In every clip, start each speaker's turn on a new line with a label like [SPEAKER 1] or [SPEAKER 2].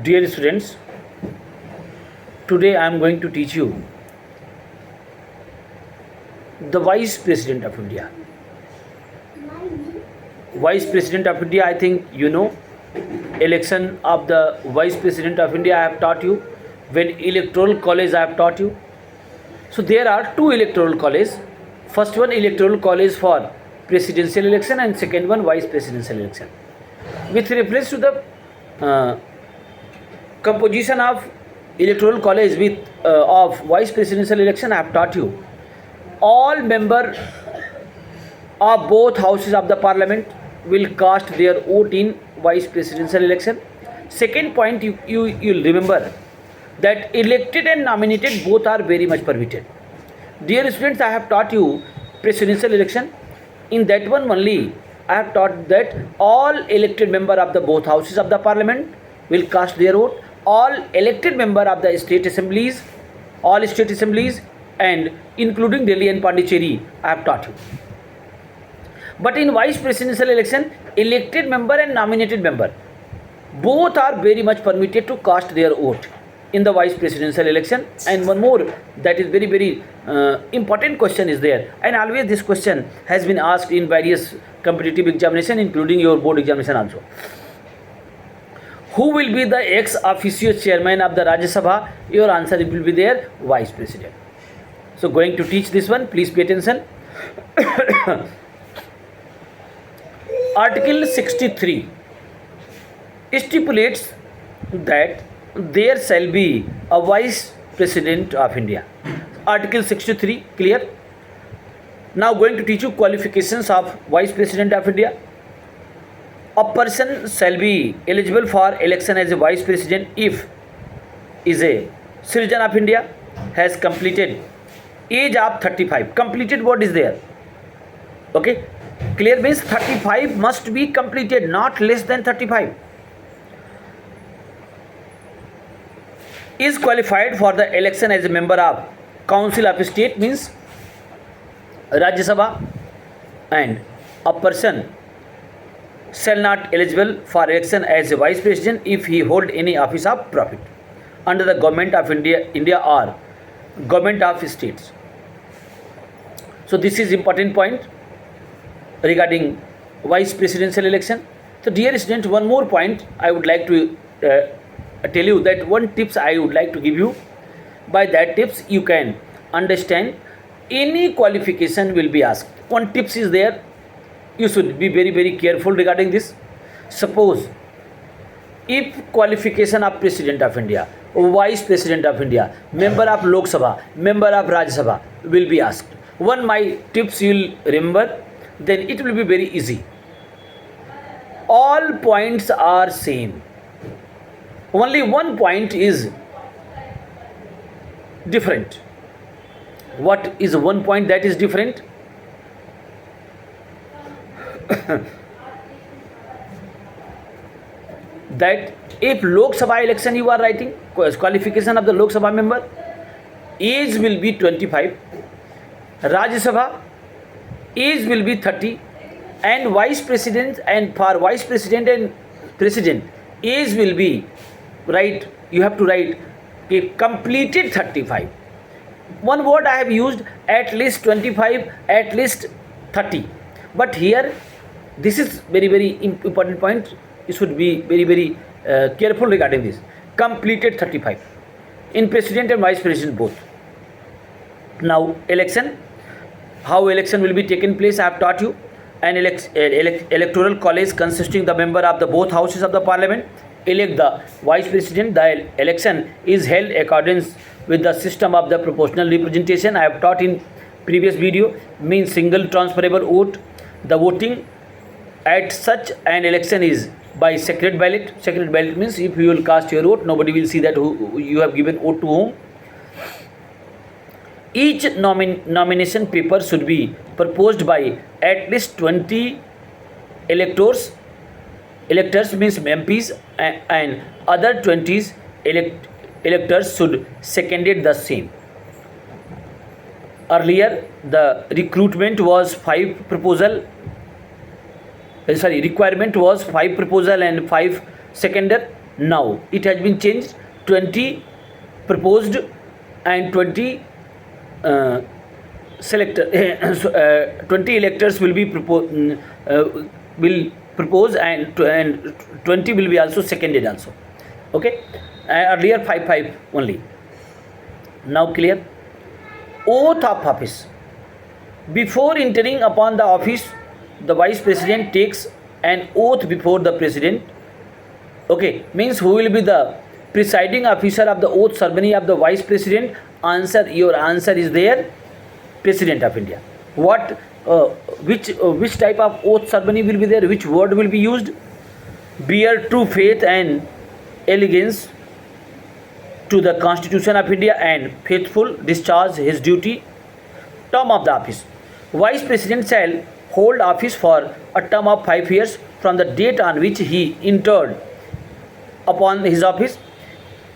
[SPEAKER 1] Dear students, today I am going to teach you the Vice President of India. Vice President of India, I think you know. Election of the Vice President of India I have taught you. When Electoral College I have taught you. So there are two Electoral Colleges. First one Electoral College for Presidential election and second one Vice Presidential election. With reference to the composition of Electoral College of Vice Presidential election, I have taught you. All members of both houses of the Parliament will cast their vote in Vice Presidential election. Second point, you'll remember that elected and nominated both are very much permitted. Dear students, I have taught you presidential election. In that one only, I have taught that all elected member of the both houses of the Parliament will cast their vote. All elected member of the state assemblies, all state assemblies, and including Delhi and Pondicherry, I have taught you. But in vice presidential election, elected member and nominated member both are very much permitted to cast their vote in the vice presidential election. And one more, that is very important question is there, and always this question has been asked in various competitive examination, including your board examination also. Who will be the ex officio chairman of the Rajya Sabha? Your answer will be there, vice president. So going to teach this one, please pay attention. Article 63 stipulates that there shall be a Vice President of India. Article 63, clear? Now going to teach you qualifications of Vice President of India. A person shall be eligible for election as a Vice President if is a citizen of India, has completed age of 35. Completed what is there? Okay, clear means 35 must be completed, not less than 35. Is qualified for the election as a member of Council of State, means Rajya Sabha, and a person shall not eligible for election as a Vice President if he hold any office of profit under the Government of India or Government of States. So this is important point regarding Vice Presidential election. So dear students, one more point I would like to tell you, that one tips I would like to give you. By that tips you can understand any qualification will be asked. One tips is there, you should be very careful regarding this. Suppose if qualification of President of India, Vice President of India, member of Lok Sabha, member of Rajya Sabha will be asked, one my tips you will remember, then it will be very easy. All points are same. Only one point is different. What is one point that is different? That if Lok Sabha election you are writing, qualification of the Lok Sabha member, age will be 25. Rajya Sabha, age will be 30. And Vice President, and for Vice President and President, age will be, right, you have to write completed 35. One word I have used, at least 25, at least 30. But here, this is very important point. You should be very careful regarding this. Completed 35 in President and Vice President both. Now election, how election will be taken place, I have taught you. An electoral college consisting the member of the both houses of the Parliament elect the Vice President. The election is held accordance with the system of the proportional representation. I have taught in previous video, means single transferable vote. The voting at such an election is by secret ballot. Secret ballot means if you will cast your vote, nobody will see that who you have given vote to whom. Each nomination paper should be proposed by at least 20 electors means MPs, and other 20 electors should seconded the same. Earlier the requirement was 5 proposal and 5 seconder. Now it has been changed. 20 proposed and 20 selector 20 electors will be will propose, and 20 will be also seconded also. Okay, earlier 5 only. Now clear. Oath of office. Before entering upon the office, the vice president takes an oath before the president. Okay, means who will be the presiding officer of the oath ceremony of the vice president? Answer, your answer is there, President of India. What, which type of oath ceremony will be there? Which word will be used? Bear true faith and allegiance to the Constitution of India and faithful discharge his duty. Term of the office. Vice President shall hold office for a term of 5 years from the date on which he entered upon his office.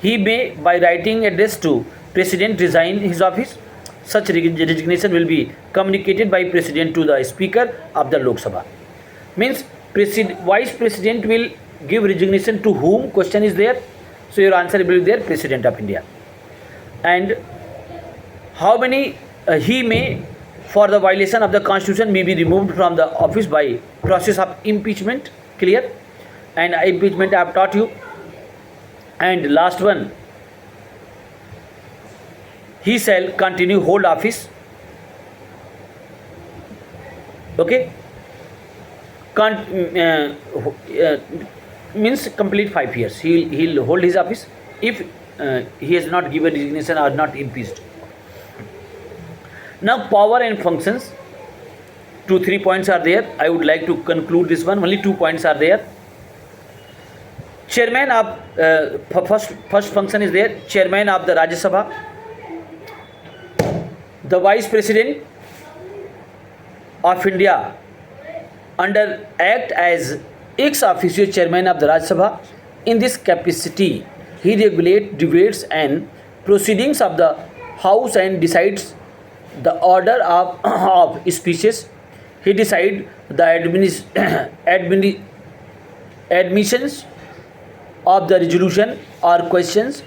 [SPEAKER 1] He may, by writing address to President, resign his office. Such resignation will be communicated by President to the Speaker of the Lok Sabha. Means Vice President will give resignation to whom? Question is there. So your answer will be there, President of India. And how many he may, for the violation of the Constitution, may be removed from the office by process of impeachment. Clear? And impeachment I have taught you. And last one, he shall continue hold office. Okay, means complete 5 years. He'll hold his office if he has not given resignation or not impeached. Now power and functions. 2-3 points are there. I would like to conclude this one. Only 2 points are there. Chairman of first function is there. Chairman of the Rajya Sabha. The Vice President of India under act as ex officio Chairman of the Rajya Sabha. In this capacity, he regulates debates and proceedings of the House and decides the order of speeches. He decides the admissions of the resolution or questions.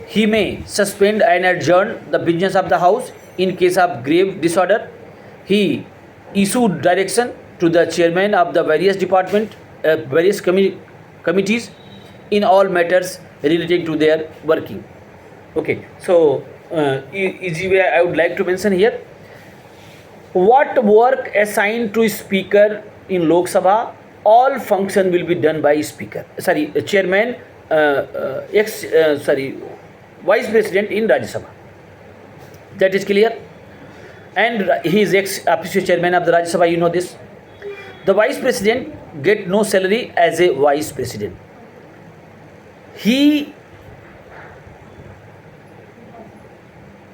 [SPEAKER 1] He may suspend and adjourn the business of the House in case of grave disorder. He issued direction to the chairman of the various various committees in all matters relating to their working. Okay, so easy way I would like to mention here. What work assigned to speaker in Lok Sabha? All function will be done by speaker. Chairman, Vice President in Rajya Sabha. That is clear. And he is ex officio Chairman of the Rajya Sabha. You know this. The Vice President get no salary as a Vice President. He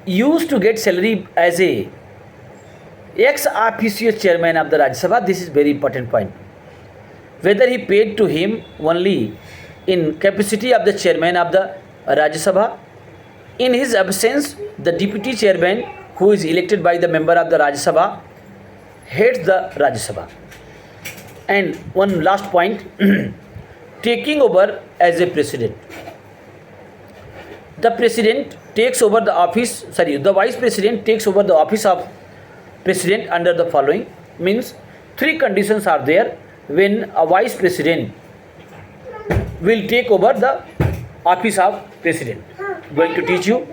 [SPEAKER 1] used to get salary as a ex officio Chairman of the Rajya Sabha. This is very important point. Whether he paid to him only in capacity of the Chairman of the Rajya Sabha. In his absence, the Deputy Chairman, who is elected by the member of the Rajya Sabha, heads the Rajya Sabha. And one last point, taking over as a President. The President takes over the office, the Vice President takes over the office of President under the following. Means 3 conditions are there when a Vice President will take over the office of President. Going to teach you.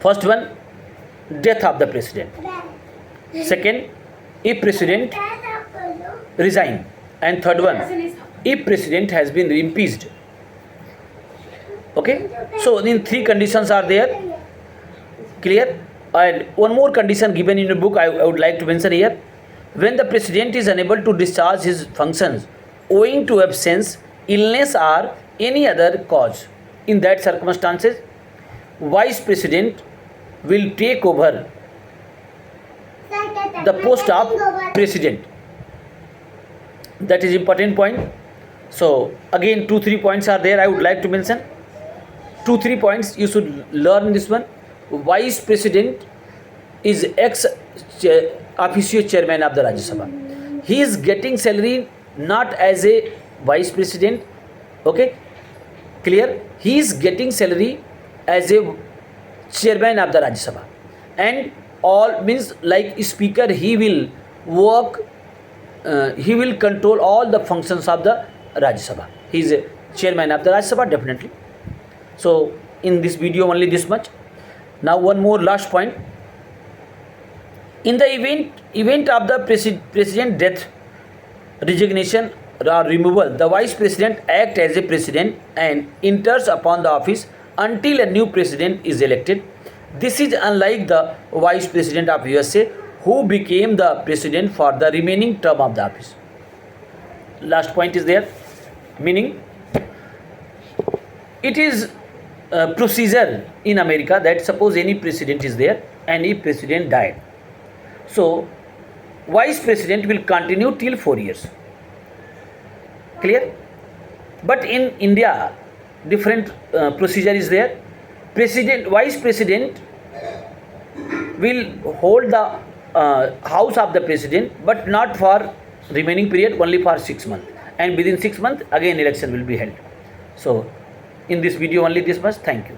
[SPEAKER 1] First one, death of the President. Second, if President resign. And third one, if President has been impeached. Okay, so in 3 conditions are there. Clear? And one more condition given in the book I would like to mention here. When the President is unable to discharge his functions owing to absence, illness or any other cause, in that circumstances, Vice President will take over the post of President. That is important point. So again 2-3 points are there I would like to mention. 2-3 points you should learn this one. Vice President is ex officio Chairman of the Rajya Sabha. He is getting salary not as a Vice President Okay, clear? He is getting salary as a chairman of the Rajya Sabha, and all means like speaker, he will work, he will control all the functions of the Rajya Sabha. He is a chairman of the Rajya Sabha, definitely. So in this video only this much. Now one more last point. In the event of the president death, resignation or removal, the vice president acts as a president and enters upon the office until a new president is elected. This is unlike the vice president of USA, who became the president for the remaining term of the office. Last point is there, meaning it is a procedure in America that suppose any president is there and if president died, so vice president will continue till 4 years. Clear? But in India, different procedure is there. Vice president will hold the house of the president, but not for remaining period, only for 6 months. And within 6 months, again election will be held. So, in this video only this much. Thank you.